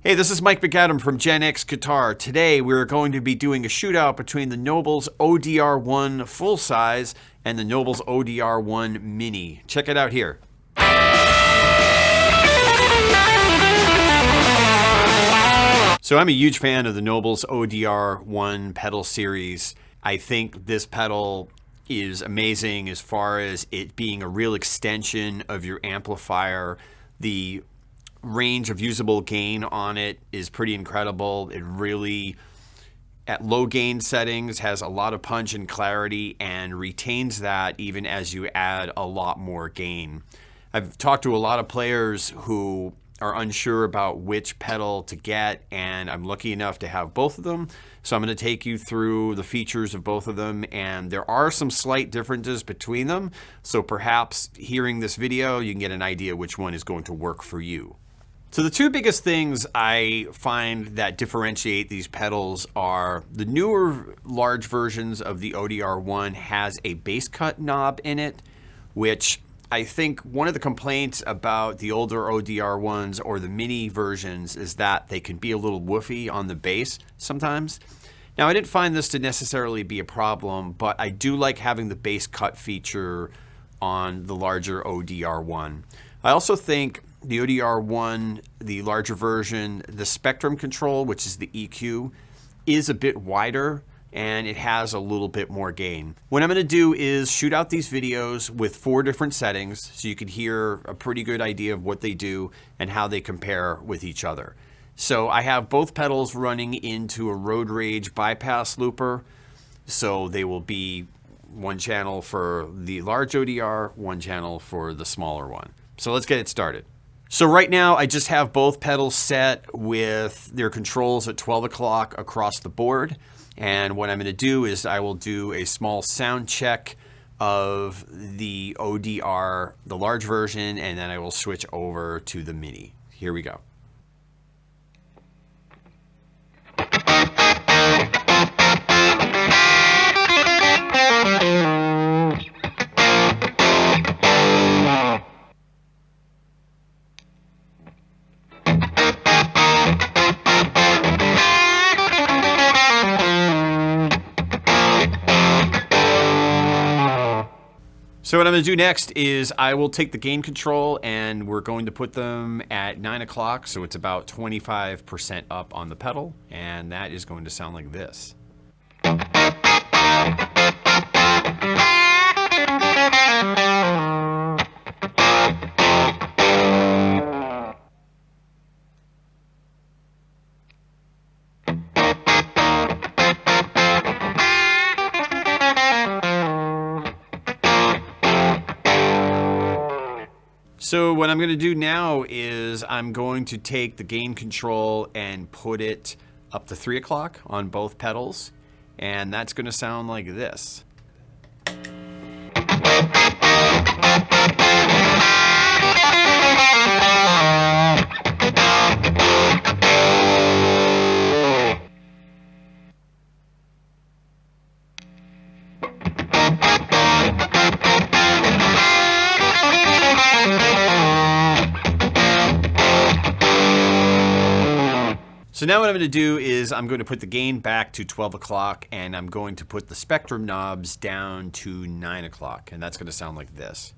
Hey, this is Mike McAdam from GenX Guitar. Today we're going to be doing a shootout between the Nobels ODR-1 Fullsize and the Nobels ODR-1 Mini. Check it out here. So I'm a huge fan of the Nobels ODR-1 pedal series. I think this pedal is amazing as far as it being a real extension of your amplifier. The range of usable gain on it is pretty incredible. It really, at low gain settings, has a lot of punch and clarity and retains that even as you add a lot more gain. I've talked to a lot of players who are unsure about which pedal to get, and I'm lucky enough to have both of them. So I'm going to take you through the features of both of them, and there are some slight differences between them. So perhaps hearing this video, you can get an idea which one is going to work for you. So the two biggest things I find that differentiate these pedals are the newer large versions of the ODR-1 has a bass cut knob in it, which I think one of the complaints about the older ODR-1s or the mini versions is that they can be a little woofy on the bass sometimes. Now, I didn't find this to necessarily be a problem, but I do like having the bass cut feature on the larger ODR-1. I also think the ODR-1, the larger version, the spectrum control, which is the EQ, is a bit wider and it has a little bit more gain. What I'm going to do is shoot out these videos with 4 different settings so you can hear a pretty good idea of what they do and how they compare with each other. So I have both pedals running into a road rage bypass looper, so they will be one channel for the large ODR, one channel for the smaller one. So let's get it started. So right now I just have both pedals set with their controls at 12 o'clock across the board. And what I'm going to do is I will do a small sound check of the ODR, the large version, and then I will switch over to the mini. Here we go. So what I'm going to do next is I will take the gain control and we're going to put them at 9 o'clock, so it's about 25% up on the pedal, and that is going to sound like this. So what I'm going to do now is I'm going to take the gain control and put it up to 3 o'clock on both pedals, and that's going to sound like this. So now what I'm going to do is I'm going to put the gain back to 12 o'clock and I'm going to put the spectrum knobs down to 9 o'clock, and that's going to sound like this.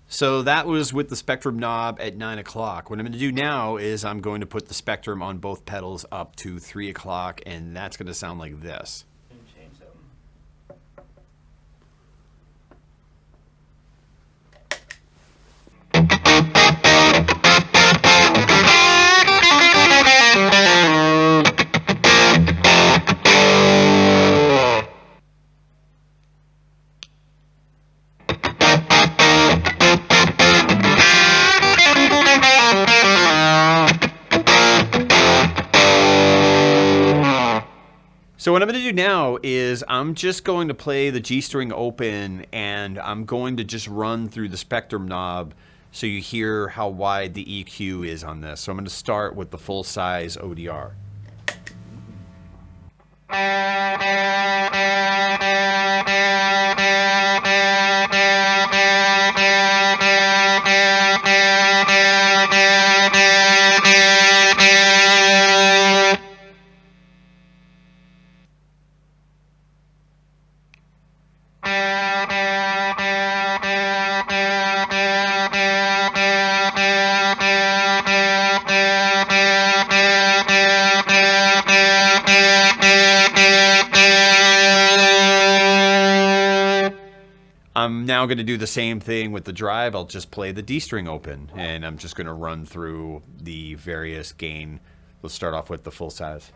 So that was with the spectrum knob at 9 o'clock. What I'm going to do now is I'm going to put the spectrum on both pedals up to 3 o'clock, and that's going to sound like this. So what I'm going to do now is I'm just going to play the G string open, and I'm going to just run through the spectrum knob so you hear how wide the EQ is on this. So I'm going to start with the full-size ODR. I'm now going to do the same thing with the drive. I'll just play the D string open, and I'm just going to run through the various gain. Let's start off with the full size.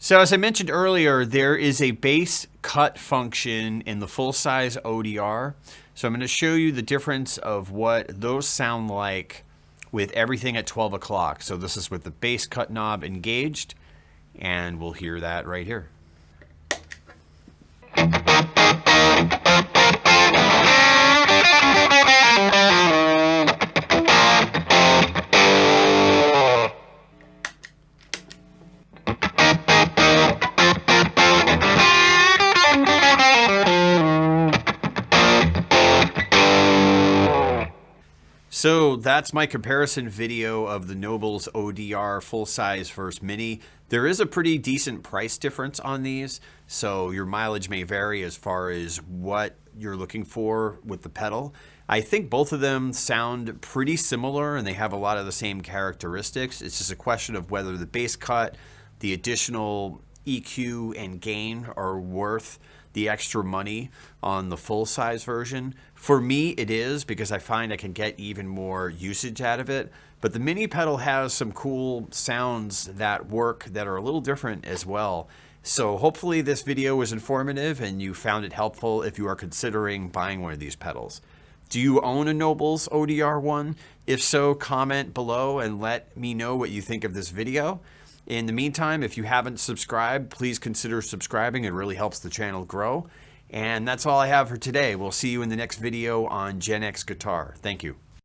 So as I mentioned earlier, there is a bass cut function in the full-size ODR. So I'm going to show you the difference of what those sound like with everything at 12 o'clock. So this is with the bass cut knob engaged, and we'll hear that right here. So that's my comparison video of the Nobels ODR full-size versus Mini. There is a pretty decent price difference on these, so your mileage may vary as far as what you're looking for with the pedal. I think both of them sound pretty similar and they have a lot of the same characteristics. It's just a question of whether the bass cut, the additional EQ and gain are worth the extra money on the full-size version. For me, it is, because I find I can get even more usage out of it. But the Mini pedal has some cool sounds that work that are a little different as well. So hopefully this video was informative and you found it helpful if you are considering buying one of these pedals. Do you own a Nobels ODR-1? If so, comment below and let me know what you think of this video. In the meantime, if you haven't subscribed, please consider subscribing. It really helps the channel grow. And that's all I have for today. We'll see you in the next video on GenX Guitar. Thank you.